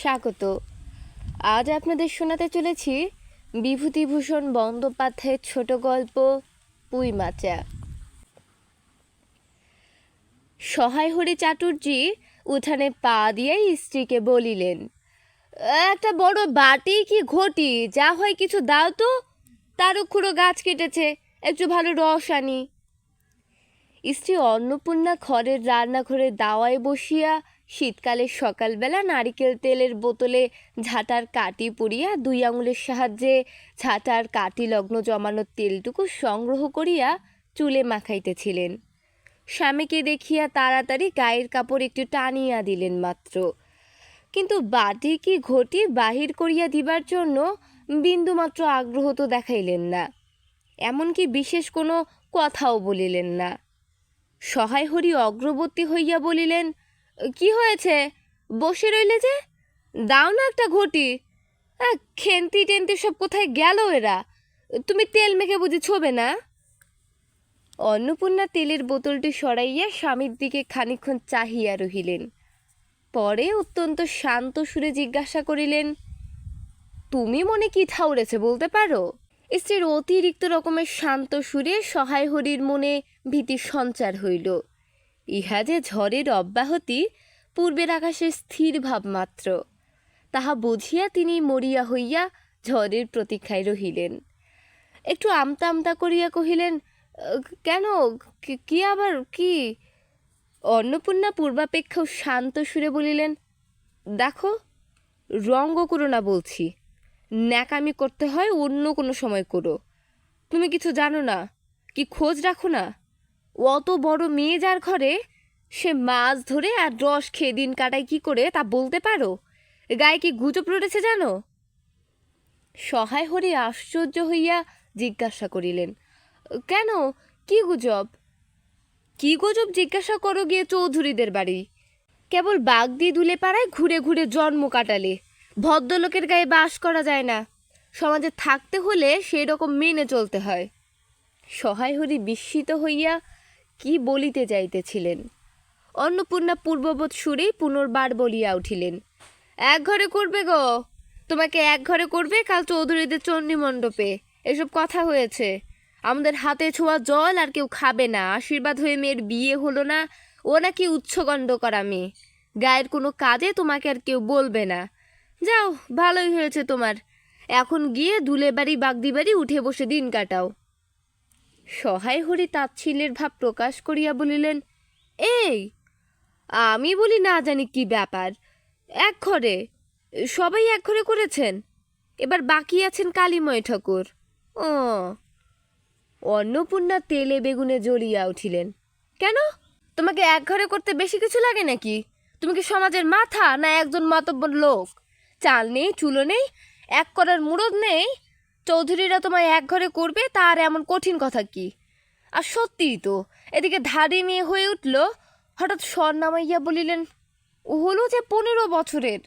স্বাগত। আজ আপনাদের শোনাতে চলেছি বিভূতিভূষণ বন্দ্যোপাধ্যায়ের ছোট গল্প পুঁইমাচা। সহায় হরি চাটুর্যি উঠানে পা দিয়ে স্ত্রীকে বলিলেন, একটা বড় বাটি কি ঘটি যা হয় কিছু দাও তো। তারুক্ষুড়ো গাছ কেটেছে, একটু ভালো রস আনি। স্ত্রী অন্নপূর্ণা ঘরের রান্নাঘরে দাওয়ায় বসিয়া শীতকালের সকালবেলা নারিকেল তেলের বোতলে ঝাঁটার কাঠি পুড়িয়া 2 আঙুলের সাহায্যে ঝাঁটার কাঠি লগ্ন জমানো তেলটুকু সংগ্রহ করিয়া চুলে মাখাইতেছিলেন। স্বামীকে দেখিয়া তাড়াতাড়ি গায়ের কাপড় একটু টানিয়া দিলেন মাত্র, কিন্তু বাটি কি ঘটি বাহির করিয়া দিবার জন্য বিন্দুমাত্র আগ্রহ তো দেখাইলেন না, এমনকি বিশেষ কোনো কথাও বলিলেন না। সহায় হরি অগ্রবর্তী হইয়া বলিলেন, কি হয়েছে, বসে রইলে যে? দাও না একটা ঘটি। খেন্তি টেন্তি সব কোথায় গেল এরা? তুমি তেল মেখে বুঝি ছোবে না? অন্নপূর্ণা তেলের বোতলটি সরাইয়া স্বামীর দিকে খানিকক্ষণ চাহিয়া রহিলেন। পরে অত্যন্ত শান্ত সুরে জিজ্ঞাসা করিলেন, তুমি মনে কি ঠাউরেছে বলতে পারো? স্ত্রীর অতিরিক্ত রকমের শান্ত সুরে সহায় হরির মনে ভীতির সঞ্চার হইল। ইহা যে ঝড়ের অব্যাহতি, পূর্বের আকাশের স্থির ভাব মাত্র, তাহা বুঝিয়া তিনি মরিয়া হইয়া ঝড়ের প্রতীক্ষায় রহিলেন। একটু আমতা আমতা করিয়া কহিলেন, কেন, কি আবার কি? অন্নপূর্ণা পূর্বাপেক্ষাও শান্ত সুরে বলিলেন, দেখো, রঙ্গ করো না বলছি। ন্যাকামি করতে হয় অন্য কোনো সময় করো। তুমি কিছু জানো না, কি খোঁজ রাখো না? অত বড় মেয়ে যার ঘরে, সে মাছ ধরে আর রস খেয়ে দিন কাটায় কি করে তা বলতে পারো? গায়ে কি গুজব রটেছে জানো? সহায় হরি আশ্চর্য হইয়া জিজ্ঞাসা করিলেন, কেন, কি গুজব? কি গুজব জিজ্ঞাসা করো গিয়ে চৌধুরীদের বাড়ি? কেবল বাঘ দিয়ে দুলে পাড়ায় ঘুরে ঘুরে জন্ম কাটালে। ভদ্রলোকের গায়ে বাস করা যায় না, সমাজে থাকতে হলে সেই রকম মেনে চলতে হয়। সহায় হরি বিস্মিত হইয়া কি বলিতে যাইতেছিলেন। অন্নপূর্ণা পূর্ববৎ সুরেই পুনর্বার বলিয়া উঠিলেন, এক ঘরে করবে গো, তোমাকে এক ঘরে করবে কাল চৌধুরীদের চণ্ডী মণ্ডপে। এসব কথা হয়েছে। আমাদের হাতে ছোঁয়া জল আর কেউ খাবে না। আশীর্বাদ হয়ে মেয়ের বিয়ে হলো না, ও নাকি উচ্ছগণ্ড করা মেয়ে। গায়ের কোনো কাজে তোমাকে আর কেউ বলবে না। যাও, ভালোই হয়েছে তোমার। এখন গিয়ে দুলে বাড়ি বাগদি বাড়ি উঠে বসে দিন কাটাও। সহায় হরি তাচ্ছিল্যের ভাব প্রকাশ করিয়া বলিলেন, এই, আমি বলি না জানি কি ব্যাপার। এক ঘরে, সবাই এক ঘরে করেছেন, এবার বাকি আছেন কালীময় ঠাকুর। ও। অন্নপূর্ণা তেলে বেগুনে জ্বলিয়া উঠিলেন, কেন, তোমাকে এক ঘরে করতে বেশি কিছু লাগে নাকি? তুমি কি সমাজের মাথা, না একজন মাতব্বর লোক? চাল নেই, চুলো নেই, এক করার মুরদ নেই, চৌধুরীরা তোমায় এক ঘরে করবে, তার এমন কঠিন কথা কি? আর সত্যিই তো, এদিকে ধাড়ি মেয়ে হয়ে উঠল, হঠাৎ স্বর নামাইয়া বলিলেন, ও হলো যে 15 বছরের।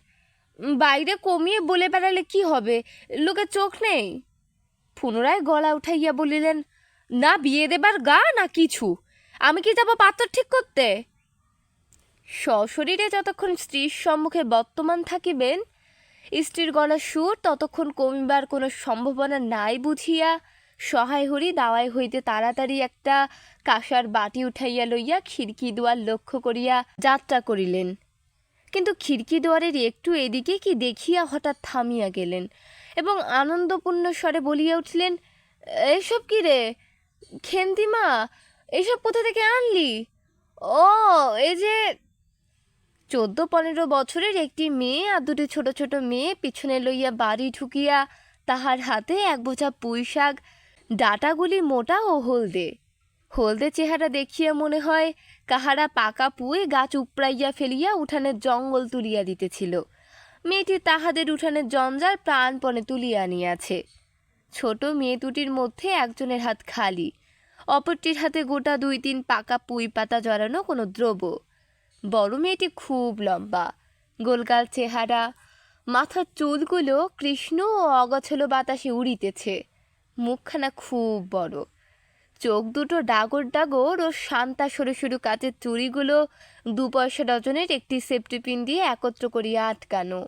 বাইরে কমিয়ে বলে বেড়ালে কি হবে, লোকের চোখ নেই? পুনরায় গলা উঠাইয়া বলিলেন, না বিয়ে দেবার গা না কিছু, আমি কি যাব পাত্র ঠিক করতে? সশরীরে যতক্ষণ স্ত্রীর সম্মুখে বর্তমান থাকিবেন, স্ত্রীর গলার সুর ততক্ষণ কমিবার কোনো সম্ভাবনা নাই বুঝিয়া সহায় হরি দাওয়ায় হইতে তাড়াতাড়ি একটা কাঁসার বাটি উঠাইয়া লইয়া খিড়কি দুয়ার লক্ষ্য করিয়া যাত্রা করিলেন। কিন্তু খিড়কি দুয়ারের একটু এদিকে কি দেখিয়া হঠাৎ থামিয়া গেলেন এবং আনন্দপূর্ণ স্বরে বলিয়া উঠলেন, এসব কি রে খেন্তিমা, এসব কোথা থেকে আনলি? ও, এই যে 14-15 বছরের একটি মেয়ে আর 2টি ছোট ছোট মেয়ে পিছনে লইয়া বাড়ি ঢুকিয়া তাহার হাতে এক বোঝা পুঁই শাক, ডাঁটাগুলি মোটা ও হলদে। হলদে চেহারা দেখিয়া মনে হয় কাহারা পাকা পুয়ে গাছ উপড়াইয়া ফেলিয়া উঠানের জঙ্গল তুলিয়া দিতেছিল। মেয়েটি তাহাদের উঠানের জঞ্জাল প্রাণপণে তুলিয়া আনিয়াছে। ছোট মেয়ে দুটির মধ্যে একজনের হাত খালি, অপরটির হাতে গোটা 2-3 পাকা পুঁই পাতা জড়ানো কোনো দ্রব্য। বড় মেয়েটি খুব লম্বা, গোলগাল চেহারা, মাথার চুলগুলো কৃষ্ণ ও অগোছালো বাতাসে উড়িতেছে। মুখখানা খুব বড়, চোখ দুটো ডাগর ডাগর ও শান্তা সরু সরু কাচের চুড়িগুলো 2 পয়সা ডজনের একটি সেফটি পিন দিয়ে একত্র করিয়া আটকানো।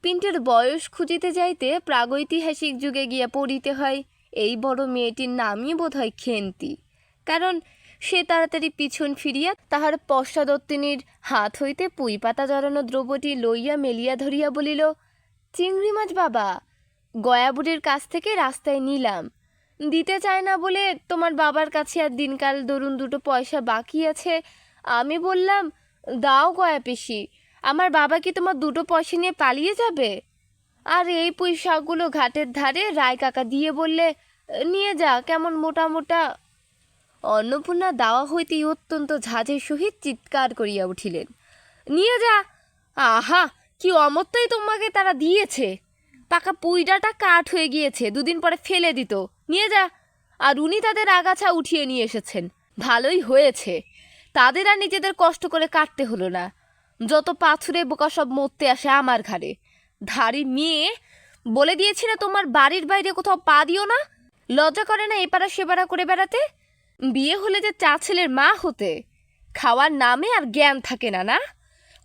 পিন্টের বয়স খুঁজিতে যাইতে প্রাগৈতিহাসিক যুগে গিয়া পড়িতে হয়। এই বড় মেয়েটির নামই বোধ হয় খেন্তি, কারণ সে তাড়াতাড়ি পিছন ফিরিয়া তাহার পশ্চাদত্তিনীর হাত হইতে পুঁই পাতা জড়ানো দ্রব্যটি লইয়া মেলিয়া ধরিয়া বলিল, চিংড়ি মাছ বাবা, গয়াবুড়ির কাছ থেকে রাস্তায় নিলাম, দিতে চায় না বলে তোমার বাবার কাছে আর দিনকাল ধরুন 2 পয়সা বাকি আছে। আমি বললাম, দাও গয়া পিসি, আমার বাবা কি তোমার 2 পয়সা নিয়ে পালিয়ে যাবে? আর এই পুঁই শাকগুলো ঘাটের ধারে রায় কাকা দিয়ে বললে, নিয়ে যা, কেমন মোটা মোটা। অন্নপূর্ণা দাওয়া হইতেই অত্যন্ত ঝাঁঝের সহিত চিৎকার করিয়া উঠিলেন, নিয়ে যা! আহা, কি অমর্ত্যই তোমাকে তারা দিয়েছে! পাকা পুইডাটা কাঠ হয়ে গিয়েছে, 2 দিন পরে ফেলে দিত। নিয়ে যা! আর উনি তাদের আগাছা উঠিয়ে নিয়ে এসেছেন, ভালোই হয়েছে, তাদের আর নিজেদের কষ্ট করে কাটতে হলো না। যত পাথুরে বোকা সব মরতে আসে আমার ঘাড়ে। ধাড়ি মেয়ে, বলে দিয়েছি না তোমার বাড়ির বাইরে কোথাও পা দিও না। লজ্জা করে না এপাড়া সেপাড়া করে বেড়াতে? বিয়ে হলে যে 4 ছেলের মা হতে, খাওয়ার নামে আর জ্ঞান থাকে না, না?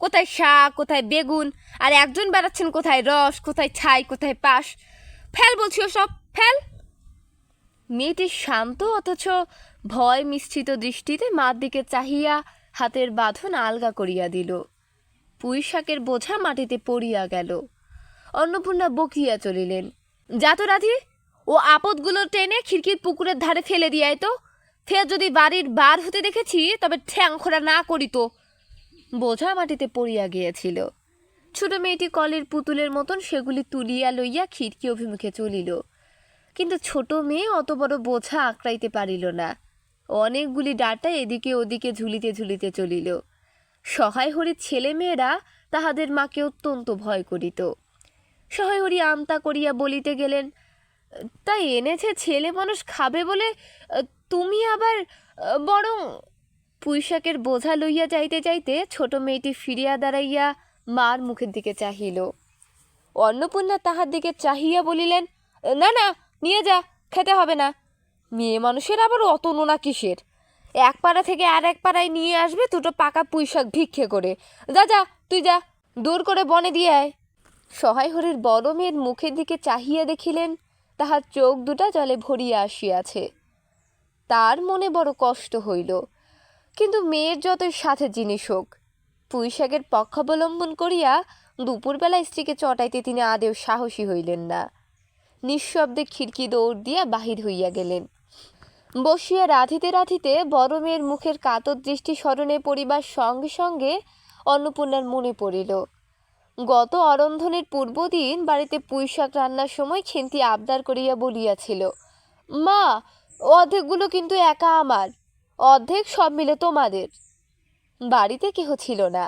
কোথায় শাক, কোথায় বেগুন, আর একজন বেড়াচ্ছেন কোথায় রস, কোথায় ছাই, কোথায় পাশ। ফেল বলছি সব, ফেল! মেয়েটি শান্ত অথচ ভয় মিশ্রিত দৃষ্টিতে মার দিকে চাহিয়া হাতের বাঁধন আলগা করিয়া দিল। পুঁই শাকের বোঝা মাটিতে পড়িয়া গেল। অন্নপূর্ণা বকিয়া চলিলেন, যা তো রাধি, ও আপদগুলো টেনে খিড়কির পুকুরের ধারে ফেলে দিয়াই তো। ফের যদি বাড়ির বার হতে দেখেছি তবে ঠ্যাং খোড়া না করিত। বোঝা মাটিতে পড়িয়া গিয়েছিল। ছোট মেয়েটি কলের পুতুলের মতন সেগুলি তুলিয়া লইয়া খিড়কি অভিমুখে চলিল। কিন্তু ছোট মেয়ে অত বড় বোঝা আঁকড়াইতে পারিল না। অনেকগুলি ডাঁটা এদিকে ওদিকে ঝুলিতে ঝুলিতে চলিল। সহায় হরির ছেলে মেয়েরা তাহাদের মাকে অত্যন্ত ভয় করিত। সহায় হরি আমতা করিয়া বলিতে গেলেন, তাই এনেছে ছেলে মানুষ খাবে বলে, তুমি আবার বরং। পুঁইশাকের বোঝা লইয়া যাইতে যাইতে ছোট মেয়েটি ফিরিয়া দাঁড়াইয়া মার মুখের দিকে চাহিল। অন্নপূর্ণা তাহার দিকে চাহিয়া বলিলেন, না না, নিয়ে যা, খেতে হবে না। মেয়ে মানুষের আবার অত নোনা কিসের? এক পাড়া থেকে আর এক পাড়ায় নিয়ে আসবে 2টো পাকা পুঁইশাক ভিক্ষে করে। যা যা, তুই যা, দূর করে বনে দিয়ে আয়। সহায় হরির বড় মেয়ের মুখের দিকে চাহিয়া দেখিলেন তাহার চোখ দুটা জলে ভরিয়া আসিয়াছে। তার মনে বড় কষ্ট হইল। কিন্তু মেয়ের যতই সাথে জিনিস হোক, পুঁইশাকের পক্ষাবলম্বন করিয়া দুপুরবেলা স্ত্রীকে চটাইতে তিনি আদেও সাহসী হইলেন না। নিঃশব্দে খিড়কি দৌড় দিয়া বাহির হইয়া গেলেন। বসিয়া রাঁধিতে রাঁধিতে বড় মেয়ের মুখের কাতর দৃষ্টি স্মরণে পড়িবার সঙ্গে সঙ্গে অন্নপূর্ণার মনে পড়িল, গত অরন্ধনের পূর্বদিন বাড়িতে পুঁইশাক রান্নার সময় খেন্তি আবদার করিয়া বলিয়াছিল, মা, অর্ধেকগুলো কিন্তু একা আমার, অর্ধেক সব মিলে তোমাদের। বাড়িতে কেহ ছিল না।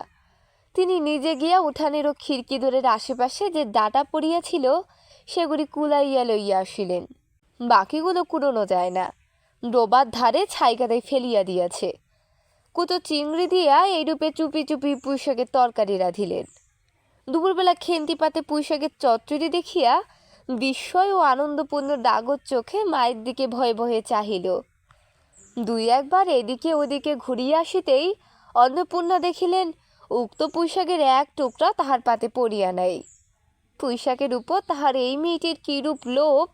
তিনি নিজে গিয়া উঠানের ও খিড়কি দোরের আশেপাশে যে ডাঁটা পড়িয়াছিল সেগুলি কুলাইয়া লইয়া আসিলেন। বাকিগুলো কুড়োনো যায় না, ডোবার ধারে ছাইকাতায় ফেলিয়া দিয়াছে। কুতো চিংড়ি দিয়া এইরূপে চুপি চুপি পুঁইশাকের তরকারি রাঁধিলেন। দুপুরবেলা খেন্তি পাতে পুঁইশাকের চচ্চড়ি দেখিয়া বিস্ময় ও আনন্দপূর্ণ ডাগর চোখে মায়ের দিকে ভয়ে ভয়ে চাহিল। 2-1 বার এদিকে ওদিকে ঘুরিয়া আসিতেই অন্নপূর্ণা দেখিলেন উক্ত পুঁইশাকের এক টুকরা তাহার পাতে পড়িয়া নাই। পুঁইশাকের উপর তাহার এই মেয়েটির কিরূপ লোভ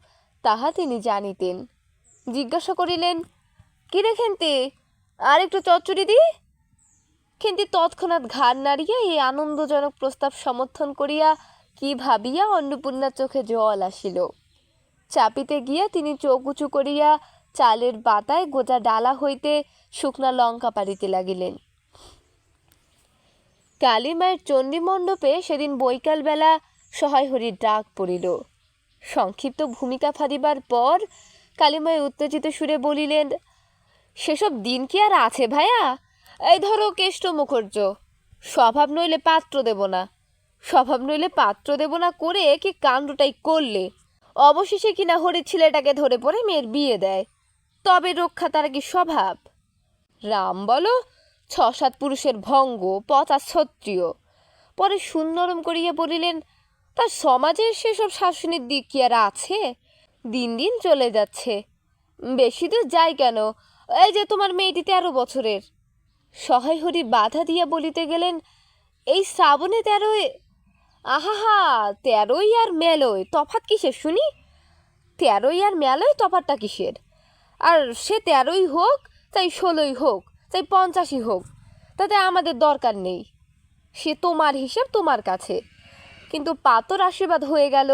তাহা তিনি জানিতেন। জিজ্ঞাসা করিলেন, কি রে খেন্তি, আর একটু চচ্চড়ি দি? খেন্তি তৎক্ষণাৎ ঘাড় নাড়িয়া এই আনন্দজনক প্রস্তাব সমর্থন করিয়া কি ভাবিয়া অন্নপূর্ণার চোখে জল আসিল। চাপিতে গিয়া তিনি চোখ উঁচু করিয়া চালের বাতায় গোজা ডালা হইতে শুকনা লঙ্কা পাড়িতে লাগিলেন। কালীমায়ের চণ্ডী মণ্ডপে সেদিন বৈকালবেলা সহায় হরির ডাক পড়িল। সংক্ষিপ্ত ভূমিকা ফাঁদিবার পর কালীমায় উত্তেজিত সুরে বলিলেন, সেসব দিন কি আর আছে ভাইয়া? এই ধরো কেষ্ট মুখর্য, স্বভাব নইলে পাত্র দেব না, স্বভাব নইলে পাত্র দেব না করে কি কাণ্ডটাই করলে। অবশেষে কিনা হরির ছেলেটাকে ধরে পড়ে মেয়ের বিয়ে দেয়, তবে রক্ষা তারা কি স্বভাব? রাম বলো, 6-7 পুরুষের ভঙ্গ, পথা ক্ষত্রিয়। পরে সুনরম করিয়া বলিলেন, তার সমাজের সেসব শাসনের দিক কি আর আছে? দিন দিন চলে যাচ্ছে, বেশি দূর যায় কেন, এই যে তোমার মেয়েটি 13 বছরের। সহায় হরি বাধা দিয়া বলিতে গেলেন, এই শ্রাবণে 13। আহাহা, তেরোই আর মেলোয় তফাৎ কিসের শুনি? তেরোই আর মেলোয় তফাৎটা কিসের? আর সে তেরোই হোক, চাই 16ই হোক, চাই 50ই হোক, তাতে আমাদের দরকার নেই। সে তোমার হিসেব তোমার কাছে। কিন্তু পাতর আশীর্বাদ হয়ে গেল,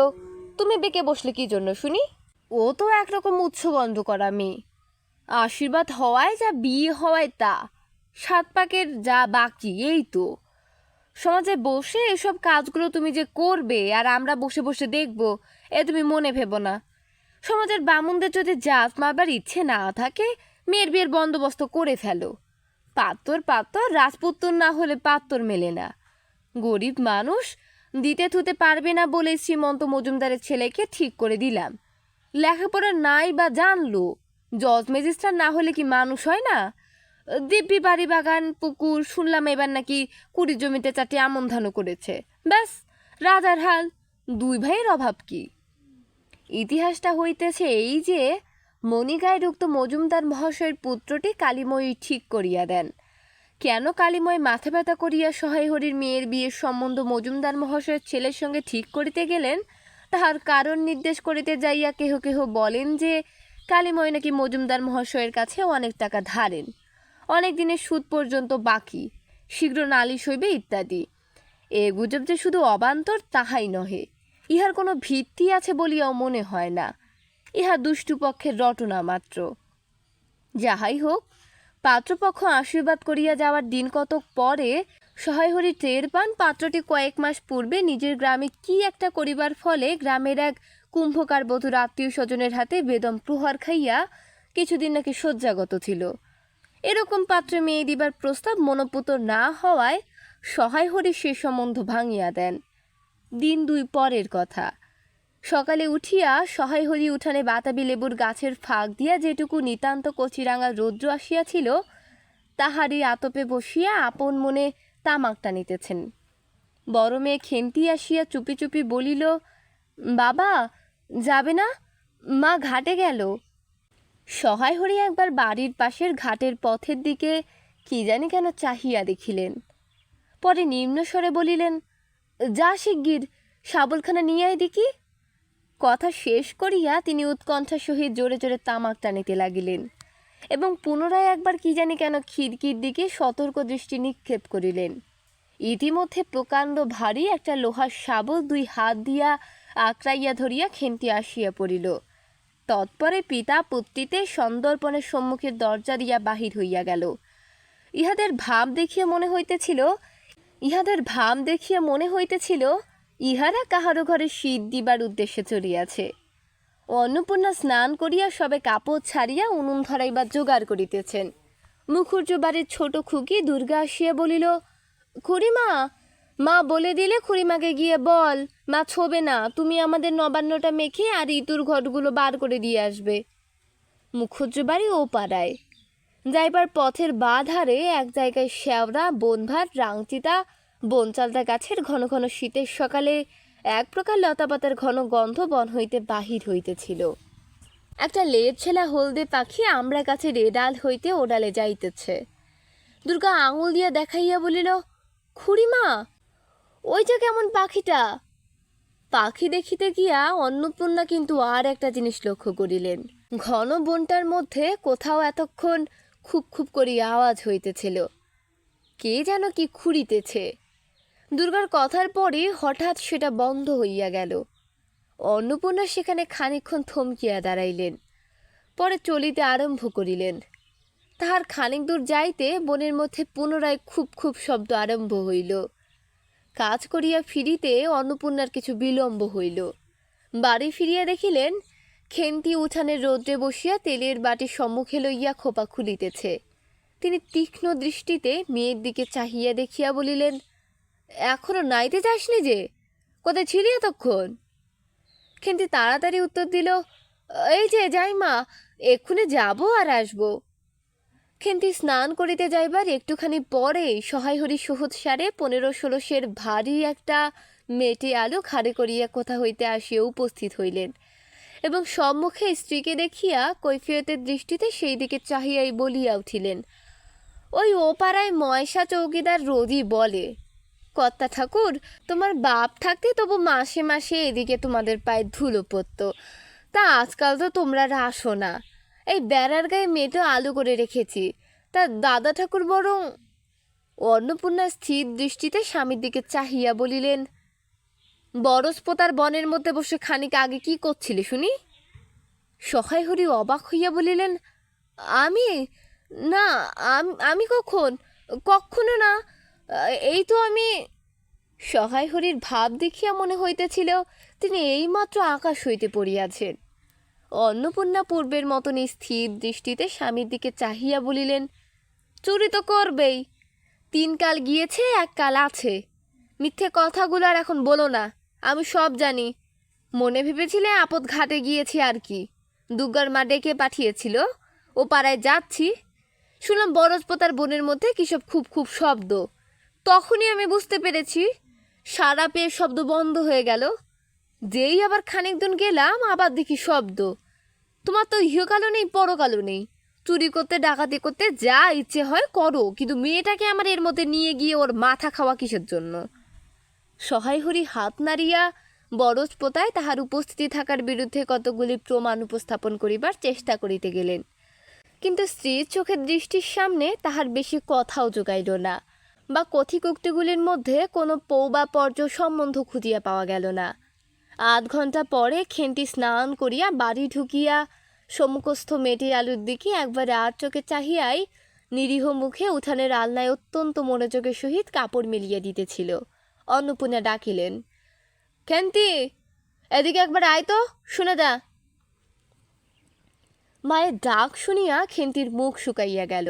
তুমি বেঁকে বসলে কি জন্য শুনি? ও তো একরকম উচ্চগন্ধ করা মেয়ে। আশীর্বাদ হওয়ায় যা, বিয়ে হওয়ায় তা, 7 পাকের যা বাকি, এই তো। সমাজে বসে এসব কাজগুলো তুমি যে করবে আর আমরা বসে বসে দেখব, এ তুমি মনে ভেবো না। সমাজের বামুনদের যদি জাত মারবার ইচ্ছে না থাকে, মেয়ের বিয়ের বন্দোবস্ত করে ফেলো। পাত্তর পাত্তর, রাজপুত্তর না হলে পাত্তর মেলে না। গরিব মানুষ, দিতে থুতে পারবে না বলে শ্রীমন্ত মজুমদারের ছেলেকে ঠিক করে দিলাম। লেখাপড়া নাই বা জানলো, জজ ম্যাজিস্ট্রেট না হলে কি মানুষ হয় না? দিব্যি বাড়ি বাগান পুকুর, শুনলাম এবার নাকি 20 জমিতে 4টি আমন ধানও করেছে। ব্যাস, রাজার হাল। 2 ভাইয়ের অভাব কি? ইতিহাসটা হইতেছে এই যে, মণিগায় রুক্ত মজুমদার মহাশয়ের পুত্রটি কালীময়ী ঠিক করিয়া দেন। কেন কালীময় মাথা ব্যথা করিয়া সহায় হরির মেয়ের বিয়ের সম্বন্ধ মজুমদার মহাশয়ের ছেলের সঙ্গে ঠিক করিতে গেলেন, তাহার কারণ নির্দেশ করিতে যাইয়া কেহ কেহ বলেন যে কালীময় নাকি মজুমদার মহাশয়ের কাছে অনেক টাকা ধারেন, অনেক দিনের সুদ পর্যন্ত বাকি, শীঘ্র নালিশ হইবে ইত্যাদি। এ গুজব যে শুধু অবান্তর তাহাই নহে, ইহার কোনো ভিত্তি আছে বলিয়াও মনে হয় না। ইহা দুষ্টু পক্ষের রটনা মাত্র। যাহাই হোক, পাত্রপক্ষ আশীর্বাদ করিয়া যাওয়ার দিন কতক পরে সহায়হরি টের পান পাত্রটি কয়েক মাস পূর্বে নিজের গ্রামে কি একটা করিবার ফলে গ্রামের এক কুম্ভকার বধূর আত্মীয় স্বজনের হাতে বেদম প্রহার খাইয়া কিছুদিন নাকি শয্যাগত ছিল। এরকম পাত্রে মেয়ে দিবার প্রস্তাব মনোপুত না হওয়ায় সহায়হরি সে সম্বন্ধ ভাঙিয়া দেন। দিন 2 পরের কথা। সকালে উঠিয়া সহায়হরি উঠানে বাতাবি লেবুর গাছের ফাঁক দিয়া যেটুকু নিতান্ত কচিরাঙা রৌদ্র আসিয়াছিল, তাহারই আতপে বসিয়া আপন মনে তামাক টানিতেছেন। বড় মেয়ে খেন্তি আসিয়া চুপি চুপি বলিল, বাবা যাবে না? মা ঘাটে গেল। সহায়হরি একবার বাড়ির পাশের ঘাটের পথের দিকে কি জানি কেন চাহিয়া দেখিলেন। পরে নিম্নস্বরে বলিলেন, যা শিগগির শাবলখানা নিয়ে আয় দেখি। কথা শেষ করিয়া তিনি উৎকণ্ঠার সহিত জোরে জোরে তামাক টানিতে লাগিলেন এবং পুনরায় একবার কি জানি কেন খিড়কির দিকে সতর্ক দৃষ্টি নিক্ষেপ করিলেন। ইতিমধ্যে প্রকাণ্ড ভারী একটা লোহার শাবল 2 হাত দিয়া আঁকড়াইয়া ধরিয়া খেন্তি আসিয়া পড়িল। তৎপরে পিতা পুত্রিতে সন্দর্পণের সম্মুখের দরজা দিয়া বাহির হইয়া গেল। ইহাদের ভাব দেখিয়া মনে হইতেছিল ইহারা কাহারো ঘরে শীত দিবার উদ্দেশ্যে চলিয়াছে। অন্নপূর্ণা স্নান করিয়া সবে কাপড় ছাড়িয়া উনুন ধরাইবার জোগাড় করিতেছেন। মুখুর্য বাড়ির ছোট খুকি দুর্গা আসিয়া বলিল, খুড়িমা, মা বলে দিলে খুড়িমাকে গিয়ে বল মা ছোবে না, তুমি আমাদের নবান্নটা মেখে আর ইতুর ঘটগুলো বার করে দিয়ে আসবে। মুখুর্য বাড়ি ও পাড়ায়। যাইবার পথের বাঁ ধারে এক জায়গায় শেওড়া, বনভাত, রাংচিতা, বনচালতা গাছের ঘন ঘন শীতের সকালে এক প্রকার লতাপাতার ঘন গন্ধ বন হইতে বাহির হইতেছিল। একটা লেজ ছেলা হলদে পাখি আমরা গাছের এডাল হইতে ওডালে যাইতেছে। দুর্গা আঙুল দিয়া দেখাইয়া বলিল, খুড়িমা, ওই যে কেমন পাখিটা। পাখি দেখিতে গিয়া অন্নপূর্ণা কিন্তু আর একটা জিনিস লক্ষ্য করিলেন। ঘন বনটার মধ্যে কোথাও এতক্ষণ খুব খুব করিয়া আওয়াজ হইতেছিল। কে যেন কি খুঁড়িতেছে। দুর্গার কথার পরে হঠাৎ সেটা বন্ধ হইয়া গেল। অন্নপূর্ণা সেখানে খানিকক্ষণ থমকিয়া দাঁড়াইলেন, পরে চলিতে আরম্ভ করিলেন। তাহার খানিক দূর যাইতে বনের মধ্যে পুনরায় খুব খুব শব্দ আরম্ভ হইল। কাজ করিয়া ফিরিতে অন্নপূর্ণার কিছু বিলম্ব হইল। বাড়ি ফিরিয়া দেখিলেন খেন্তি উঠানের রৌদ্রে বসিয়া তেলের বাটি সম্মুখে লইয়া খোপা খুলিতেছে। তিনি তীক্ষ্ণ দৃষ্টিতে মেয়ের দিকে চাহিয়া দেখিয়া বলিলেন, এখনো নাইতে যাসনি যে? কোথায় ছিলি এতক্ষণ? খেন্তি তাড়াতাড়ি উত্তর দিল, এই যে যাই মা, এক্ষুনি যাব আর আসব। খেন্তি স্নান করিতে যাইবার একটুখানি পরে সহায়হরি সহজ সারে 15-16 সের ভারী একটা মেটে আলু খাড়ে করিয়া কোথা হইতে আসিয়া উপস্থিত হইলেন এবং সম্মুখে স্ত্রীকে দেখিয়া কৈফিয়তের দৃষ্টিতে সেই দিকে চাহিয়াই বলিয়া উঠিলেন, ওই ও পাড়ায় ময়সা চৌকিদার রোজই বলে, কর্তা ঠাকুর, তোমার বাপ থাকতে তবু মাসে মাসে এদিকে তোমাদের পায়ে ধুলো পড়তো, তা আজকাল তো তোমরা আর আসো না। এই বেড়ার গায়ে মেয়েটা আলু করে রেখেছি, তা দাদা ঠাকুর বরং। অন্নপূর্ণা স্থির দৃষ্টিতে স্বামীর দিকে চাহিয়া বলিলেন, বরসপোতার বনের মধ্যে বসে খানিক আগে কি করছিলে শুনি? সহায় হরি অবাক হইয়া বলিলেন, আমি? না, আমি কখন? কখনো না, এই তো আমি। সহায় হরির ভাব দেখিয়া মনে হইতেছিল তিনি এইমাত্র আকাশ হইতে পড়িয়াছেন। অন্নপূর্ণা পূর্বের মতন স্থির দৃষ্টিতে স্বামীর দিকে চাহিয়া বলিলেন, চুরি তো করবেই, 3 কাল গিয়েছে, 1 কাল আছে। মিথ্যে কথাগুলো আর এখন বলো না, আমি সব জানি। মনে ভেবেছিলে আপদ ঘাটে গিয়েছি আর কি। দুর্গার মা ডেকে পাঠিয়েছিল, ও পাড়ায় যাচ্ছি, শুনলাম বরজপোতার বনের মধ্যে কিসব খুব খুব শব্দ। তখনই আমি বুঝতে পেরেছি, সারা পেয়ে শব্দ বন্ধ হয়ে গেল। যেই আবার খানিক দূর গেলাম, আবার দেখি শব্দ। তোমার তো ইহকালও নেই, পরকালও নেই। চুরি করতে ডাকাতি করতে যা ইচ্ছে হয় করো, কিন্তু মেয়েটাকে আমার এর মধ্যে নিয়ে গিয়ে ওর মাথা খাওয়া কিসের জন্য? সহায় হরি হাত নাড়িয়া বরজপোতায় তাহার উপস্থিতি থাকার বিরুদ্ধে কতগুলি প্রমাণ উপস্থাপন করিবার চেষ্টা করিতে গেলেন, কিন্তু স্ত্রীর চোখের দৃষ্টির সামনে তাহার বেশি কথাও যোগাইল না, বা কথিকুক্তিগুলির মধ্যে কোনো পৌ বা পর্য সম্বন্ধ খুঁজিয়া পাওয়া গেল না। 8 ঘন্টা পরে খেন্তি স্নান করিয়া বাড়ি ঢুকিয়া সম্মুখস্থ মেটে আলুর দিকে একবার আর চোখে চাহিয়াই নিরীহ মুখে উঠানের আলনায় অত্যন্ত মনোযোগের সহিত কাপড় মিলিয়ে দিতেছিল। অন্নপূর্ণা ডাকিলেন, খেন্তি, এদিকে একবার আয় তো, শুনে যা। মায়ের ডাক শুনিয়া খেন্তির মুখ শুকাইয়া গেল।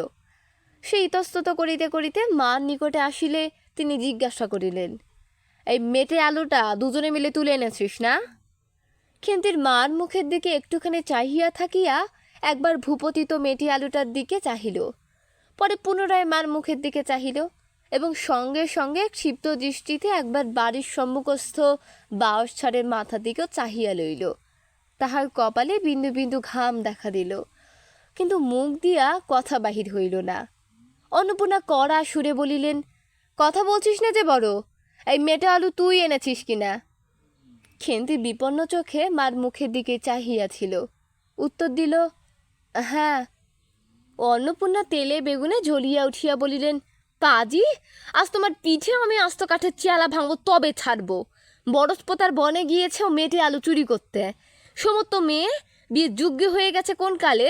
সে ইতস্তত করিতে করিতে মার নিকটে আসিলে তিনি জিজ্ঞাসা করিলেন, এই মেটে আলুটা দুজনে মিলে তুলে এনেছিস না? খেন্তির মার মুখের দিকে একটুখানি চাহিয়া থাকিয়া একবার ভূপতিত মেটে আলুটার দিকে চাহিল, পরে পুনরায় মার মুখের দিকে চাহিল এবং সঙ্গে সঙ্গে ক্ষিপ্ত দৃষ্টিতে একবার বাড়ির সম্মুখস্থ বাঁশ ছাড়ের মাথার দিকেও চাহিয়া লইল। তাহার কপালে বিন্দু বিন্দু ঘাম দেখা দিল, কিন্তু মুখ দিয়া কথা বাহির হইল না। অন্নপূর্ণা কড়া সুরে বলিলেন, কথা বলছিস না যে বড়, এই মেটে আলু তুই এনেছিস কিনা? খেন্তি বিপন্ন চোখে মার মুখের দিকে চাহিয়াছিল, উত্তর দিল, হ্যাঁ। অন্নপূর্ণা তেলে বেগুনে ঝলিয়া উঠিয়া বলিলেন, পাজি, আজ তোমার পিঠে আমি আস্ত কাঠের চেলা ভাঙবো, তবে ছাড়বো। বরসপোতার বনে গিয়েছে ও মেটে আলু চুরি করতে। সমস্ত মেয়ে বিয়ে যোগ্য হয়ে গেছে কোন কালে,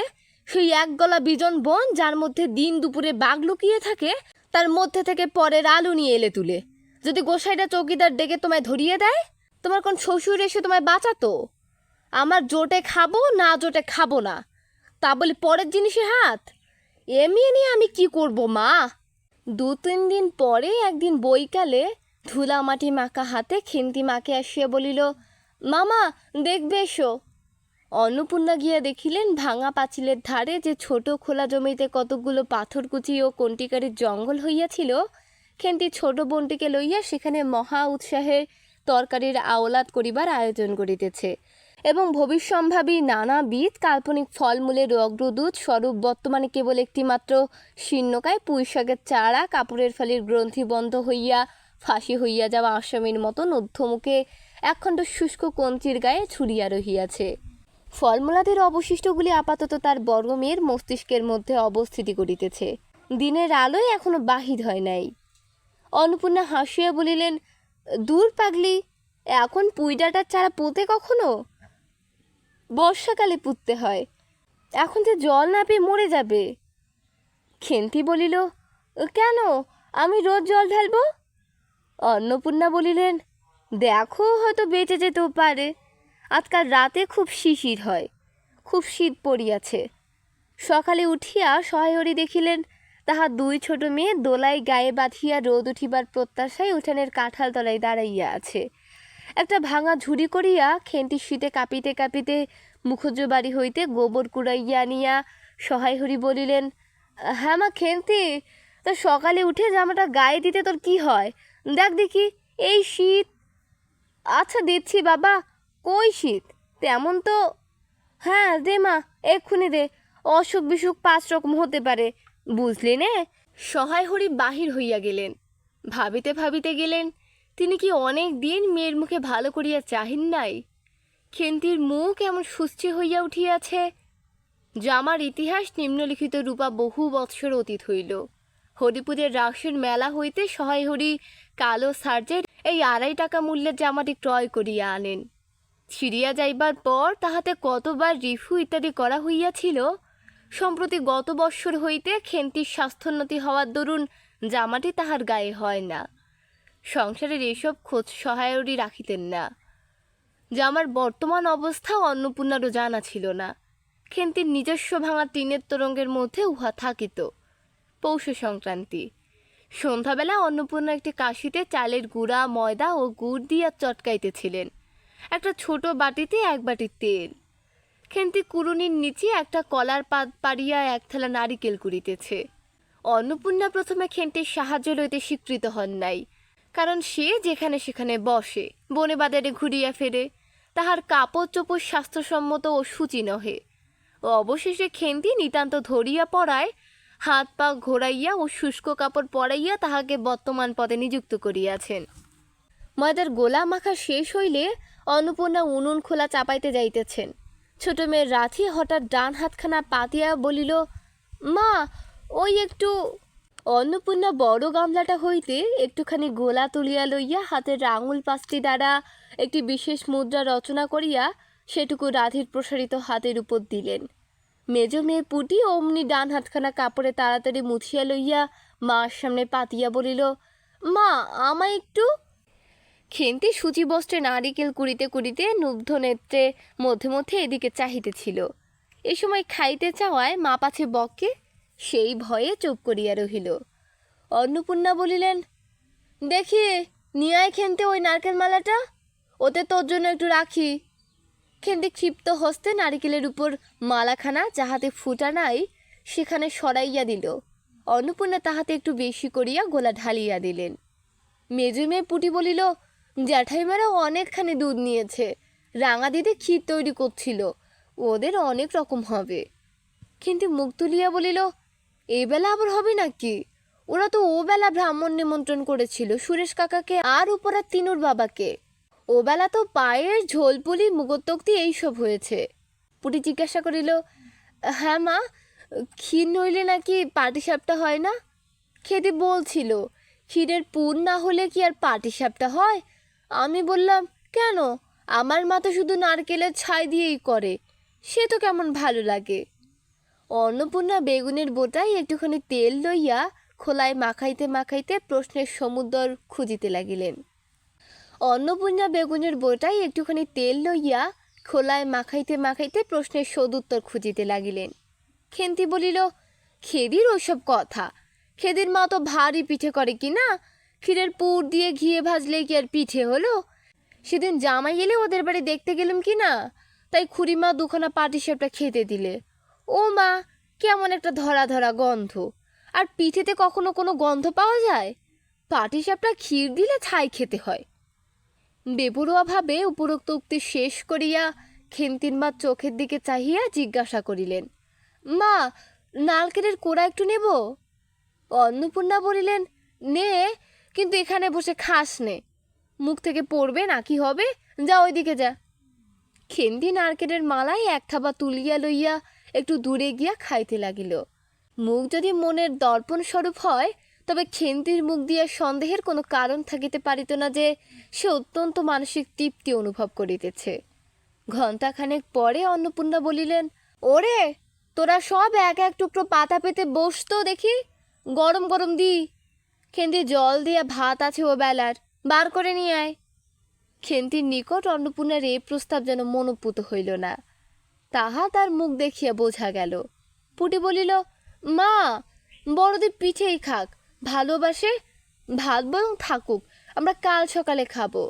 সেই এক গলা বিজন বন যার মধ্যে দিন দুপুরে বাঘ লুকিয়ে থাকে, তার মধ্যে থেকে পরের আলু নিয়ে এলে তুলে। যদি গোসাইটা চৌকিদার ডেকে তোমায় ধরিয়ে দেয়, তোমার কোন শ্বশুর এসে তোমায় বাঁচাতো? আমার জোটে খাবো না জোটে খাবো না, তা বলে পরের জিনিসে হাত? এমনি নিয়ে আমি কি করব মা? 2-3 দিন পরে একদিন বৈকালে ধুলা মাটি মাখা হাতে খেন্তি মাকে আসিয়া বলিল, মামা দেখবে এসো। অন্নপূর্ণা গিয়া দেখিলেন ভাঙা পাঁচিলের ধারে যে ছোট খোলা জমিতে কতকগুলো পাথরকুচি ও কন্টিকারির জঙ্গল হইয়াছিল, খেন্তি ছোট বোনটিকে লইয়া সেখানে মহা উৎসাহে তরকারির আওলাদ করিবার আয়োজন করিতেছে এবং ভবিষ্যম্ভাবী নানাবিধ কাল্পনিক ফলমূলের অগ্রদূত স্বরূপ বর্তমানে কেবল একটিমাত্র শীর্ণকায় পুঁইশাকের চারা কাপড়ের ফালির গ্রন্থিবন্ধ হইয়া ফাঁসি হইয়া যাওয়া আসামির মতন ঊর্ধ্বমুখে একখণ্ড শুষ্ক কঞ্চির গায়ে ছুড়িয়া রহিয়াছে। ফলমূলাদের অবশিষ্টগুলি আপাতত তার বড় মেয়ের মস্তিষ্কের মধ্যে অবস্থিতি করিতেছে, দিনের আলোয় এখনো বাহির হয় নাই। অন্নপূর্ণা হাসিয়া বলিলেন, দূর পাগলি, এখন পুঁইডাটার চারা পোঁতে কখনো? বর্ষাকালে পুঁততে হয়, এখন যে জল না পেয়ে মরে যাবে। খেন্তি বলিল, কেন, আমি রোজ জল ঢালবো? অন্নপূর্ণা বলিলেন, দেখো হয়তো বেঁচে যেতেও পারে। আজকাল রাতে খুব শিশির হয়, খুব শীত পড়িয়াছে। সকালে উঠিয়া সহায়রী দেখিলেন তাহার 2 ছোট মেয়ে দোলায় গায়ে বাঁধিয়া রোদ উঠিবার প্রত্যাশায় উঠানের কাঁঠাল তলায় দাঁড়াইয়া আছে। একটা ভাঙা ঝুড়ি করিয়া খেন্তি শীতে কাঁপিতে কাঁপিতে মুখুজ্জ বাড়ি হইতে গোবর কুড়াইয়া আনিয়া সহায়হরি বলিলেন, হ্যাঁ মা খেন্তি, তা সকালে উঠে জামাটা গায়ে দিতে তোর কি হয়? দেখ দেখি, এই শীত। আচ্ছা দিচ্ছি বাবা, কই শীত তেমন তো। হ্যাঁ দে মা, এক্ষুনি দে, অসুখ বিসুখ 5 রকম হতে পারে, বুঝলি নে। সহায়হরি বাহির হইয়া গেলেন। ভাবিতে ভাবিতে গেলেন, তিনি কি অনেক দিন মেয়ের মুখে ভালো করিয়া চাহিন নাই? খেন্তির মুখ এমন সুস্থি হইয়া উঠিয়াছে। জামার ইতিহাস নিম্নলিখিত রূপা বহু বৎসর অতীত হইল। হরিপুরের রাসের মেলা হইতে সহায় হরি কালো সার্জের এই 2.5 টাকা মূল্যের জামাটি ক্রয় করিয়া আনেন। ছিড়িয়া যাইবার পর তাহাতে কতবার রিফু ইত্যাদি করা হইয়াছিল। সম্প্রতি গত বৎসর হইতে খেন্তির স্বাস্থ্যোন্নতি হওয়ার দরুন জামাটি তাহার গায়ে হয় না। সংসারের এসব খোঁজ সহায়রই রাখিতেন না। জামার বর্তমান অবস্থা অন্নপূর্ণারও জানা ছিল না। খেন্তির নিজস্ব ভাঙা টিনের তোরঙ্গের মধ্যে উহা থাকিত। পৌষ সংক্রান্তি সন্ধ্যাবেলা অন্নপূর্ণা একটি কাশিতে চালের গুঁড়া, ময়দা ও গুড় দিয়া চটকাইতেছিলেন। একটা ছোট বাটিতে 1 বাটি তেল। খেন্তি কুড়ুনির নিচে একটা কলার পাত পাড়িয়া 1 থালা নারিকেল কুড়িতেছে। অন্নপূর্ণা প্রথমে খেন্তির সাহায্য লইতে স্বীকৃত হন নাই, কারণ সে যেখানে সেখানে বসে, বনে বাজারে ঘুরিয়া ফেরে। তাহার কাপড় চোপড় স্বাস্থ্যসম্মত ও সূচি নহে। অবশেষে খেন্তি নিতান্ত ধরিয়া পড়ায় হাত পা ঘোরাইয়া ও শুষ্ক কাপড় পরাইয়া তাহাকে বর্তমান পদে নিযুক্ত করিয়াছেন। ময়দার গোলা মাখা শেষ হইলে অন্নপূর্ণা উনুন খোলা চাপাইতে যাইতেছেন। ছোট মেয়ের রাথি হঠাৎ ডান হাতখানা পাতিয়া বলিল, মা, ওই একটু। অন্নপূর্ণা বড় গামলাটা হইতে একটুখানি গোলা তুলিয়া লইয়া হাতের আঙুল 5টি দ্বারা একটি বিশেষ মুদ্রা রচনা করিয়া সেটুকু রাধির প্রসারিত হাতের উপর দিলেন। মেজ মেয়ে পুটি অমনি ডান হাতখানা কাপড়ে তাড়াতাড়ি মুছিয়া লইয়া মার সামনে পাতিয়া বলিল, মা, আমায় একটু। খেন্তি সূচি বস্ত্রে নারিকেল কুড়িতে কুড়িতে নুব্ধ নেত্রে মধ্যে মধ্যে এদিকে চাহিতেছিল। এ সময় খাইতে চাওয়ায় মা পাছে বকে, সেই ভয়ে চুপ করিয়া রহিল। অন্নপূর্ণা বলিলেন, দেখি নিয়ে আয় খেন্তে ওই নারকেল মালাটা, ওতে তোর জন্য একটু রাখি। খেন্তি ক্ষিপ্ত হস্তে নারিকেলের উপর মালাখানা যাহাতে ফুটা নাই সেখানে সরাইয়া দিল। অন্নপূর্ণা তাহাতে একটু বেশি করিয়া গোলা ঢালিয়া দিলেন। মেজো মেয়ে পুটি বলিল, জ্যাঠাইমারা অনেকখানি দুধ নিয়েছে, রাঙা দিদি ক্ষীর তৈরি করছিল, ওদের অনেক রকম হবে। কিন্তু মুখ তুলিয়া বলিল, এই বেলা আবার হবে নাকি? ওরা তো ও বেলা ব্রাহ্মণ নিমন্ত্রণ করেছিল, সুরেশ কাকাকে আর উপরা তিনুর বাবাকে। ও বেলা তো পায়ের ঝোলপুলি, মুগোত্তক্তি এইসব হয়েছে। পুটি জিজ্ঞাসা করিল, হ্যাঁ মা, ক্ষীর নইলে নাকি পাটিসাপটা হয় না? খেতে বলছিল, ক্ষীরের পুর না হলে কি আর পাটিসাপটা হয়? আমি বললাম, কেন, আমার মা তো শুধু নারকেলের ছাই দিয়েই করে, সে তো কেমন ভালো লাগে। অন্নপূর্ণা বেগুনের বোটায় একটুখানি তেল লইয়া খোলায় মাখাইতে মাখাইতে প্রশ্নের সমুদ্র খুঁজিতে লাগিলেন। অন্নপূর্ণা বেগুনের বোটায় একটুখানি তেল লইয়া খোলায় মাখাইতে মাখাইতে প্রশ্নের সদুত্তর খুঁজিতে লাগিলেন। খেন্তি বলিল, খেদির ওসব কথা, খেদির মা তো ভারী পিঠে করে কি না, ক্ষীরের পুর দিয়ে ঘিয়ে ভাজলে কি আর পিঠে হলো? সেদিন জামাই এলে ওদের বাড়ি দেখতে গেলাম কি না, তাই খুড়িমা 2খানা পাটিসাপটা খেতে দিলে। ও মা, কেমন একটা ধরা ধরা গন্ধ, আর পিঠেতে কখনো কোনো গন্ধ পাওয়া যায়? পাটিসাপটা ক্ষীর দিলে ছাই খেতে হয়। বেপরোয়াভাবে উপরোক্ত উক্তি শেষ করিয়া খেন্তির মা চোখের দিকে চাহিয়া জিজ্ঞাসা করিলেন, মা, নারকেলের কোড়া একটু নেব? অন্নপূর্ণা বলিলেন, নে, কিন্তু এখানে বসে খাস নে, মুখ থেকে পড়বে না কি হবে, যা ওইদিকে যা। খেন্তি নারকেলের মালায় 1 থাবা তুলিয়া লইয়া একটু দূরে গিয়া খাইতে লাগিল। মুখ যদি মনের দর্পণ স্বরূপ হয়, তবে খেন্তির মুখ দিয়া সন্দেহের কোনো কারণ থাকিতে পারিত না যে সে অত্যন্ত মানসিক তৃপ্তি অনুভব করিতেছে। ঘণ্টাখানেক পরে অন্নপূর্ণা বলিলেন, ওরে, তোরা সব 1 টুকরো পাতা পেতে বসতো দেখি, গরম গরম দি। খেন্তি জল দিয়া ভাত আছে ও বেলার, বার করে নিয়ে আয়। খেন্তির নিকট অন্নপূর্ণার এ প্রস্তাব যেন মনোপুত হইল না, তাহা তার মুখ দেখিয়া বোঝা গেল। পুটি বলিল, মা, বড়দি পিঠেই খাক, ভালোবাসে, ভাত বরং থাকুক, আমরা কাল সকালে খাবো।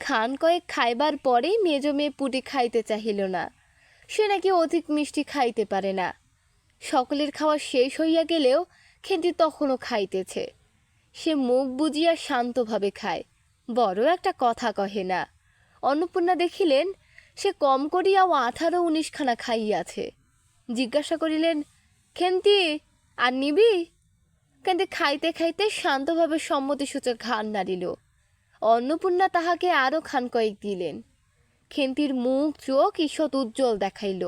খান কয়েক খাইবার পরেই মেজ মেয়ে পুটি খাইতে চাহিল না, সে নাকি অধিক মিষ্টি খাইতে পারে না। সকলের খাওয়া শেষ হইয়া গেলেও খেন্তি তখনও খাইতেছে। সে মুখ বুজিয়া শান্তভাবে খায়, বড় একটা কথা কহে না। অন্নপূর্ণা দেখিলেন সে কম করিয়াও 18-19 খানা খাইয়াছে। জিজ্ঞাসা করিলেন, খেন্তি, আর নিবি? কিন্তু খাইতে খাইতে শান্তভাবে সম্মতিসূচক ঘাড় নাড়িল। অন্নপূর্ণা তাহাকে আরও খান কয়েক দিলেন। খেন্তির মুখ চোখ ঈষৎ উজ্জ্বল দেখাইল।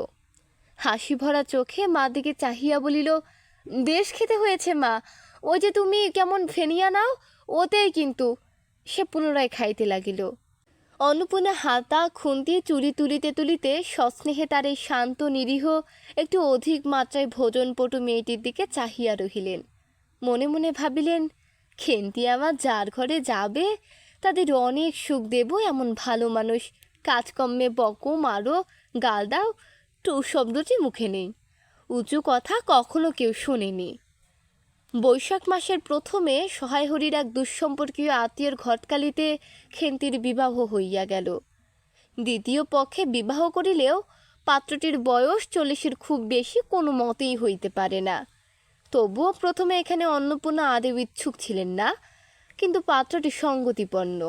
হাসি ভরা চোখে মা দিকে চাহিয়া বলিল, বেশ খেতে হয়েছে মা, ওই যে তুমি কেমন ফেনিয়া নাও ওতেই কিন্তু। সে পুনরায় খাইতে লাগিল। অন্নপূর্ণা হাতা খুন্তি চুরি তুলিতে তুলিতে সস্নেহে তার এই শান্ত নিরীহ একটু অধিক মাত্রায় ভোজনপটু মেয়েটির দিকে চাহিয়া রহিলেন। মনে মনে ভাবিলেন, খেন্তি আমার যার ঘরে যাবে তাদের অনেক সুখ দেব, এমন ভালো মানুষ। কাজকর্মে বকো মারো গাল দাও, টু শব্দটি মুখে নেই। উঁচু কথা কখনো কেউ শোনেনি। বৈশাখ মাসের প্রথমে সহায়হরির এক দুঃসম্পর্কীয় আত্মীয়র ঘটকালিতে খেন্তির বিবাহ হইয়া গেল। দ্বিতীয় পক্ষে বিবাহ করিলেও পাত্রটির বয়স 40-এর খুব বেশি কোনো মতেই হইতে পারে না। তবুও প্রথমে এখানে অন্নপূর্ণা আদেও ইচ্ছুক ছিলেন না, কিন্তু পাত্রটি সঙ্গতিপন্ন।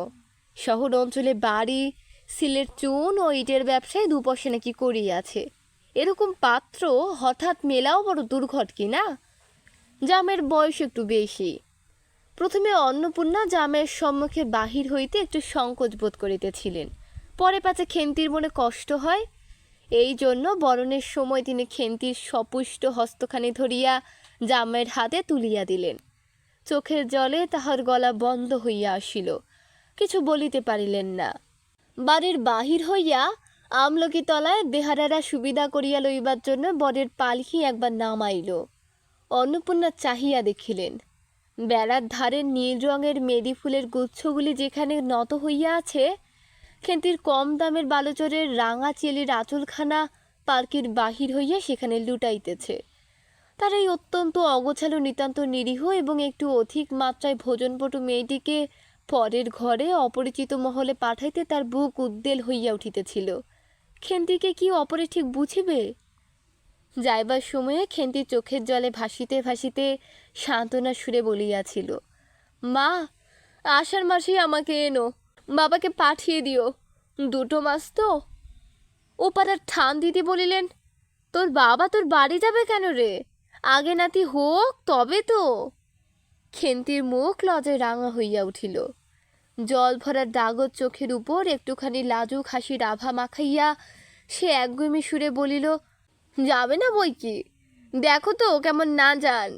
শহর অঞ্চলে বাড়ি, সিলের চুন ও ইটের ব্যবসায় দুপয়সা নাকি করিয়াছে। এরকম পাত্র হঠাৎ মেলাও বড় দুর্ঘট কি না? জামের বয়স একটু বেশি। প্রথমে অন্নপূর্ণা জামের সম্মুখে বাহির হইতে একটু সংকোচ বোধ করিতেছিলেন। পরে পাছে খেন্তির মনে কষ্ট হয়, এই জন্য বরণের সময় তিনি খেন্তির সপুষ্ট হস্তখানি ধরিয়া জামের হাতে তুলিয়া দিলেন। চোখের জলে তাহার গলা বন্ধ হইয়া আসিল, কিছু বলিতে পারিলেন না। বাড়ির বাহির হইয়া আমলকি তলায় বেহারারা সুবিধা করিয়া লইবার জন্য বরের পালকি একবার নামাইল। অন্নপূর্ণা চাহিয়া দেখিলেন, বেড়ার ধারে নীল রঙের মেদি ফুলের গুচ্ছগুলি যেখানে নত হইয়া আছে, খেন্তির কম দামের বালুচরের রাঙা চেলির আঁচলখানা পালকির বাহির হইয়া সেখানে লুটাইতেছে। তার এই অত্যন্ত অগোছালো নিতান্ত নিরীহ এবং একটু অধিক মাত্রায় ভোজনপটু মেয়েটিকে পরের ঘরে অপরিচিত মহলে পাঠাইতে তার বুক উদ্বেল হইয়া উঠিতেছিল। খেন্তিকে কি অপরে ঠিক বুঝিবে? যাইবার সময়ে খেন্তি চোখের জলে ভাসিতে ভাসিতে সান্ত্বনা সুরে বলিয়াছিল, মা, আষাঢ় মাসেই আমাকে এনো, বাবাকে পাঠিয়ে দিও, 2 মাস তো। ও পাড়ার ঠান দিদি বলিলেন, তোর বাবা তোর বাড়ি যাবে কেন রে? আগে নাতি হোক তবে তো। খেন্তির মুখ লজ্জায় রাঙা হইয়া উঠিল। জল ভরা ডাগর চোখের উপর একটুখানি লাজুক হাসির আভা মাখাইয়া সে একগুমি সুরে বলিল, যাবে না বই কি, দেখো তো কেমন না যান।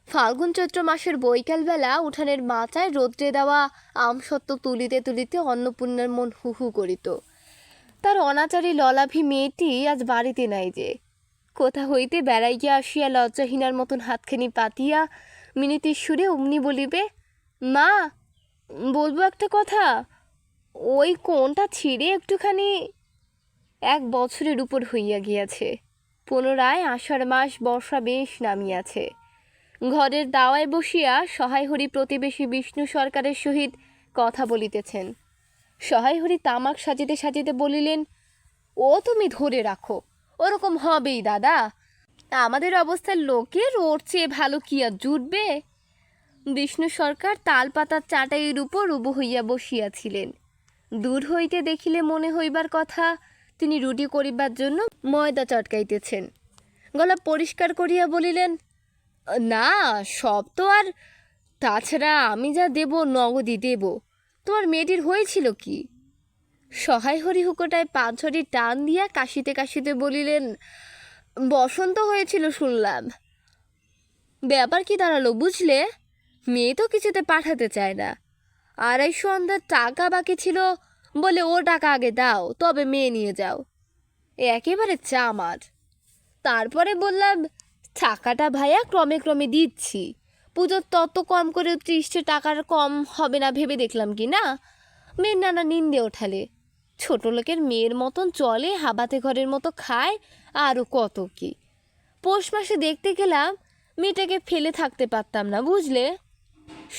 ফাল্গুন চৈত্র মাসের বৈকালবেলা উঠানের মাথায় রৌদ্রে দেওয়া আমসত্ত্ব তুলিতে তুলিতে অন্নপূর্ণার মন হু হু করিত। তার অনাচারী ললাভী মেয়েটি আজ বাড়িতে নাই যে। কোথা হইতে বেড়াইয়া আসিয়া লজ্জাহীনার মতন হাতখানি পাতিয়া মিনিতের সুরে অমনি বলিবে, মা, বলবো একটা কথা, ওই কোনটা ছিঁড়ে একটুখানি। 1 বছরের উপর হইয়া গিয়াছে। পুনরায় আষাঢ় মাস, বর্ষা বেশ নামিয়াছে। ঘরের দাওয়ায় বসিয়া সহায়হরি প্রতিবেশী বিষ্ণু সরকারের সহিত কথা বলিতেছেন। সহায়হরি তামাক সাজিতে সাজিতে বলিলেন, ও তুমি ধরে রাখো, ওরকম হবেই দাদা। আমাদের অবস্থার লোকের ওর চেয়ে ভালো কি আর জুটবে? বিষ্ণু সরকার তালপাতার চাটাইয়ের উপর উবু হইয়া বসিয়াছিলেন। দূর হইতে দেখিলে মনে হইবার কথা তিনি রুটি করিবার জন্য ময়দা চটকাইতেছেন। গলা পরিষ্কার করিয়া বলিলেন, না, সব তো আর, তাছাড়া আমি যা দেব নগদই দেব। তোমার মেয়েটির হয়েছিল কি? সহায়হরি হুকোটায় পাঁচঝড়ি টান দিয়া কাশিতে কাশিতে বলিলেন, বসন্ত হয়েছিল শুনলাম। ব্যাপার কি দাঁড়ালো বুঝলে? মেয়ে তো কিছুতে পাঠাতে চায় না। 250 আন্দার টাকা বাকি ছিল বলে, ও টাকা আগে দাও তবে মেয়ে নিয়ে যাও। একেবারে চামার। তারপরে বললাম, টাকাটা ভাইয়া ক্রমে ক্রমে দিচ্ছি, পুজোর তত কম করে 30 টাকার কম হবে না ভেবে দেখলাম কি না। মেয়ের নানা নিন্দে ওঠালে, ছোট লোকের মেয়ের মতন চলে, হাবাতে ঘরের মতো খায়, আরও কত কি। পৌষ মাসে দেখতে গেলাম, মেয়েটাকে ফেলে থাকতে পারতাম না বুঝলে।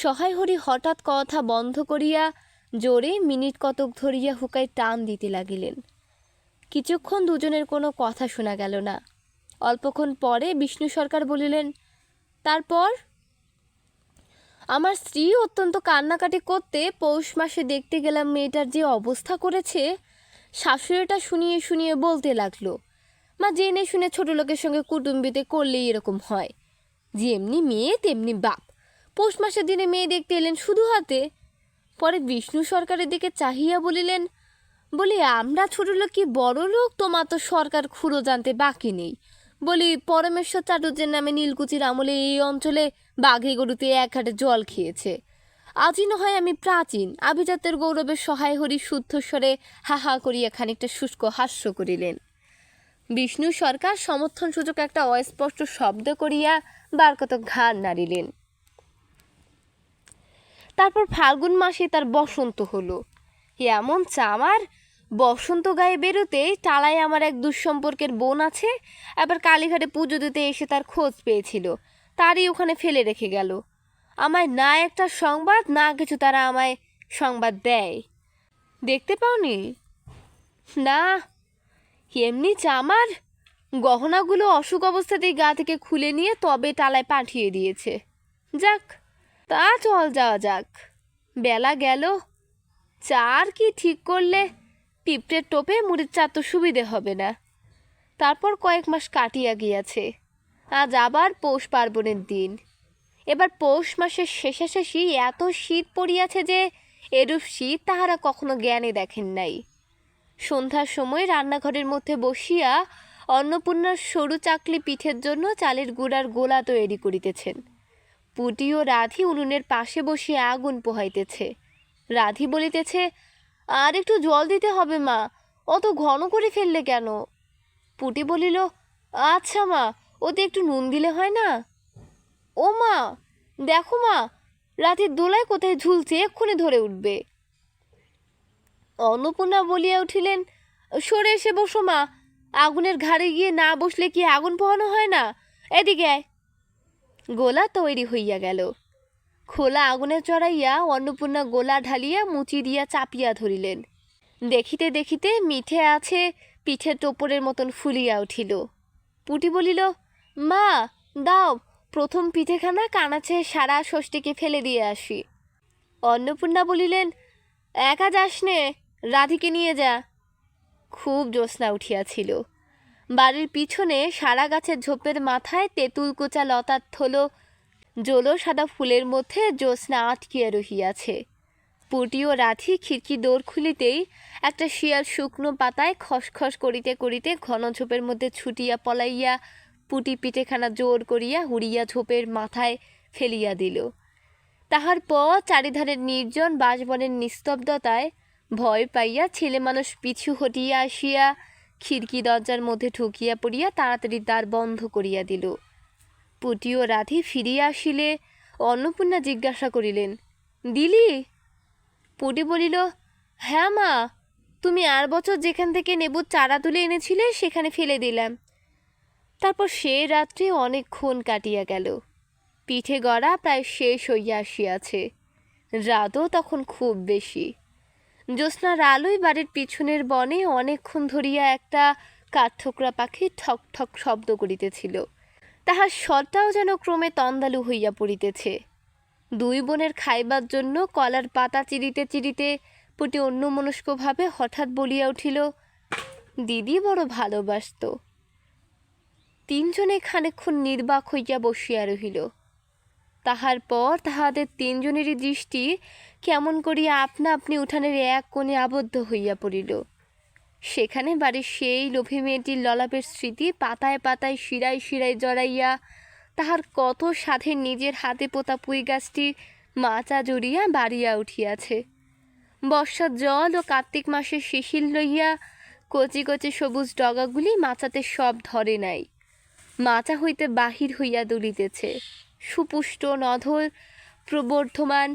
সহায়হরি হঠাৎ কথা বন্ধ করিয়া জোরে মিনিট কতক ধরিয়া হুকায় টান দিতে লাগিলেন। কিছুক্ষণ দুজনের কোনো কথা শোনা গেল না। অল্পক্ষণ পরে বিষ্ণু সরকার বলিলেন, তারপর? আমার স্ত্রী অত্যন্ত কান্নাকাটি করতে পৌষ মাসে দেখতে গেলাম, মেয়েটার যে অবস্থা করেছে। শাশুড়িটা শুনিয়ে শুনিয়ে বলতে লাগলো, মা, জেনে শুনে ছোট লোকের সঙ্গে কুটুম্বিতে করলেই এরকম হয়। যেমনি মেয়ে তেমনি বাপ। পৌষ মাসের দিনে মেয়ে দেখতে এলেন শুধু হাতে। পরে বিষ্ণু সরকারের দিকে চাহিয়া বলিলেন, বলি আমরা ছোট লোক কি বড় লোক, তোমার তো সরকার খুঁড়ো জানতে বাকি নেই। বলি পরমেশ্বর চাটুর্যের নামে নীলকুচির আমলে এই অঞ্চলে বাঘে গরুতে এক হাটে জল খেয়েছে। আজই নয় আমি প্রাচীন আভিজাত্যের গৌরবের সহায় হরি শুদ্ধস্বরে হা হা করিয়া খানিকটা শুষ্ক হাস্য করিলেন। বিষ্ণু সরকার সমর্থন সূচক একটা অস্পষ্ট শব্দ করিয়া বার কত ঘাড় নাড়িলেন। তারপর ফাল্গুন মাসে তার বসন্ত হলো। এমন চামার বসন্ত গায়ে বেরোতেই টালায় আমার এক দুঃসম্পর্কের বোন আছে, আবার কালীঘাটে পুজো দিতে এসে তার খোঁজ পেয়েছিল, তারই ওখানে ফেলে রেখে গেল। আমায় না একটা সংবাদ না কিছু তারা আমায় সংবাদ দেয়। দেখতে পাওনি? না, এমনি চামার গহনাগুলো অসুখ অবস্থাতেই গা থেকে খুলে নিয়ে তবে টালায় পাঠিয়ে দিয়েছে। যাক, তা চল যাওয়া যাক। বেলা গেল, চার কি ঠিক করলে পিঁপড়ের টোপে মুড়ির চা তো সুবিধে হবে না। তারপর কয়েক মাস কাটিয়া গিয়াছে, আজ আবার পৌষ পার্বণের দিন। এবার পৌষ মাসের শেষাশেষি এত শীত পড়িয়াছে যে এরূপ শীত তাহারা কখনো জ্ঞানে দেখেন নাই। সন্ধ্যার সময় রান্নাঘরের মধ্যে বসিয়া অন্নপূর্ণার সরু চাকলি পিঠের জন্য চালের গুঁড়ার গোলা তৈরি করিতেছেন। পুটি ও রাধি উনুনের পাশে বসিয়া আগুন পোহাইতেছে। রাধি বলিতেছে, আর একটু জল দিতে হবে মা, অত ঘন করে ফেললে কেন? পুটি বলিল, আচ্ছা মা, ওতে একটু নুন দিলে হয় না? ও মা, দেখো মা, রাধির দোলায় কোথায় ঝুলছে, এক্ষুনি ধরে উঠবে। অন্নপূর্ণা বলিয়া উঠিলেন, সরে এসে বসো মা, আগুনের ঘাড়ে গিয়ে না বসলে কি আগুন পোহানো হয় না? এদিকে আয়। গোলা তৈরি হইয়া গেল। খোলা আগুনে চড়াইয়া অন্নপূর্ণা গোলা ঢালিয়া মুচি দিয়া চাপিয়া ধরিলেন। দেখিতে দেখিতে মিঠে আছে পিঠের টোপরের মতন ফুলিয়া উঠিল। পুটি বলিল, মা দাও, প্রথম পিঠেখানা কানাচে সারা ষষ্ঠীকে ফেলে দিয়ে আসি। অন্নপূর্ণা বলিলেন, একা যাস নে, রাধিকে নিয়ে যা। খুব জ্যোৎস্না উঠিয়াছিল। বাড়ির পিছনে সারা গাছের ঝোপের মাথায় তেঁতুল কোচা লতার থলো জলো সাদা ফুলের মধ্যে জ্যোৎস্না আটকিয়া রহিয়াছে। পুটি ও রাধি খিড়কি দৌড় খুলিতেই একটা শিয়াল শুকনো পাতায় খসখস করিতে করিতে ঘন ঝোপের মধ্যে ছুটিয়া পলাইয়া পুটি পিঠেখানা জোর করিয়া হুড়িয়া ঝোপের মাথায় ফেলিয়া দিল। তাহার পর চারিধারের নির্জন বাঁশবনের নিস্তব্ধতায় ভয় পাইয়া ছেলে মানুষ পিছু হটিয়া আসিয়া খিড়কি দরজার মধ্যে ঢুকিয়া পড়িয়া তাড়াতাড়ি দ্বার বন্ধ করিয়া দিল। পুটি ও রাধি ফিরিয়া আসিলে অন্নপূর্ণা জিজ্ঞাসা করিলেন, দিলি? পুটি বলিল, হ্যাঁ মা, তুমি আর বছর যেখান থেকে নেবুর চারা তুলে এনেছিলে সেখানে ফেলে দিলাম। তারপর সে রাত্রে অনেকক্ষণ কাটিয়া গেল। পিঠে গড়া প্রায় শেষ হইয়া আসিয়াছে। রাতও তখন খুব বেশি। জ্যোৎস্নার আলোয় বাড়ির পিছনের বনে অনেকক্ষণ ধরিয়া একটা কাঠঠোকরা পাখি ঠক ঠক শব্দ করিতেছিল। তাহার স্বরটাও যেন ক্রমে তন্দালু হইয়া পড়িতেছে। দুই বোনের খাইবার জন্য কলার পাতা চিরিতে চিরিতে পুটি অন্যমনস্কভাবে হঠাৎ বলিয়া উঠিল, দিদি বড় ভালোবাসত। তিনজনে খানিকক্ষণ নির্বাক হইয়া বসিয়া রহিল। তাহার পর তাহাদের তিনজনেরই দৃষ্টি কেমন করিয়া আপনা আপনি উঠানের এক কোণে আবদ্ধ হইয়া পড়িল। সেখানে বাড়ির সেই লোভী মেয়েটির ললাপের স্মৃতি পাতায় পাতায় শিরায় শিরায় জড়াইয়া তাহার কত সাধে নিজের হাতে পোতা পুঁই গাছটি মাচা জড়িয়া বাড়িয়া উঠিয়াছে। বর্ষার জল ও কার্তিক মাসের শিশির লইয়া কচি কচি সবুজ ডগাগুলি মাচাতে সব ধরে নাই, মাচা হইতে বাহির হইয়া দুলিতেছে, সুপুষ্ট নধর প্রবর্ধমান,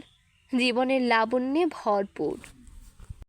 জীবনের লাবণ্যে ভরপুর।